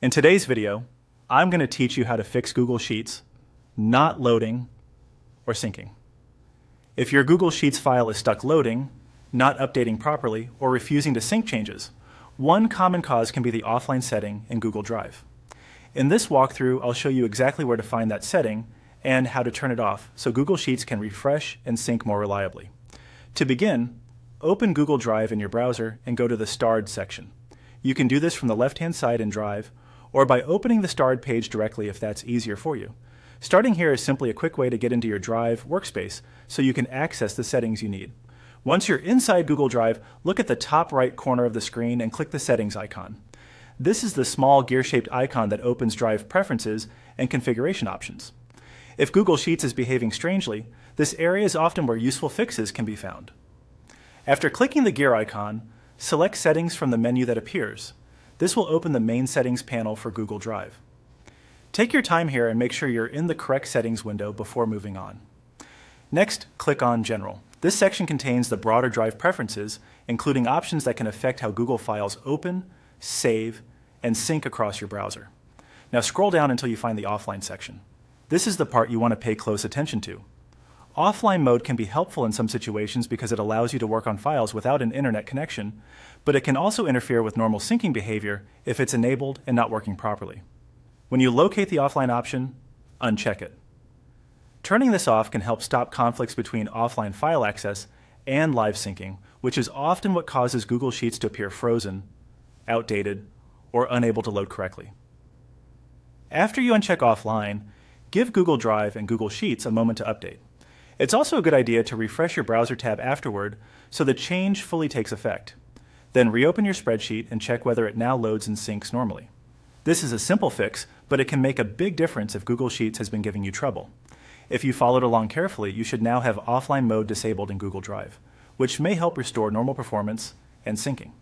In today's video, I'm going to teach you how to fix Google Sheets not loading or syncing. If your Google Sheets file is stuck loading, not updating properly, or refusing to sync changes, one common cause can be the offline setting in Google Drive. In this walkthrough, I'll show you exactly where to find that setting and how to turn it off so Google Sheets can refresh and sync more reliably. To begin, open Google Drive in your browser and go to the Starred section. You can do this from the left-hand side in Drive, or by opening the Starred page directly if that's easier for you. Starting here is simply a quick way to get into your Drive workspace so you can access the settings you need. Once you're inside Google Drive, look at the top right corner of the screen and click the Settings icon. This is the small gear-shaped icon that opens Drive preferences and configuration options. If Google Sheets is behaving strangely, this area is often where useful fixes can be found. After clicking the gear icon, select Settings from the menu that appears. This will open the main settings panel for Google Drive. Take your time here and make sure you're in the correct settings window before moving on. Next, click on General. This section contains the broader Drive preferences, including options that can affect how Google files open, save, and sync across your browser. Now scroll down until you find the Offline section. This is the part you want to pay close attention to. Offline mode can be helpful in some situations because it allows you to work on files without an internet connection, but it can also interfere with normal syncing behavior if it's enabled and not working properly. When you locate the offline option, uncheck it. Turning this off can help stop conflicts between offline file access and live syncing, which is often what causes Google Sheets to appear frozen, outdated, or unable to load correctly. After you uncheck offline, give Google Drive and Google Sheets a moment to update. It's also a good idea to refresh your browser tab afterward so the change fully takes effect. Then reopen your spreadsheet and check whether it now loads and syncs normally. This is a simple fix, but it can make a big difference if Google Sheets has been giving you trouble. If you followed along carefully, you should now have offline mode disabled in Google Drive, which may help restore normal performance and syncing.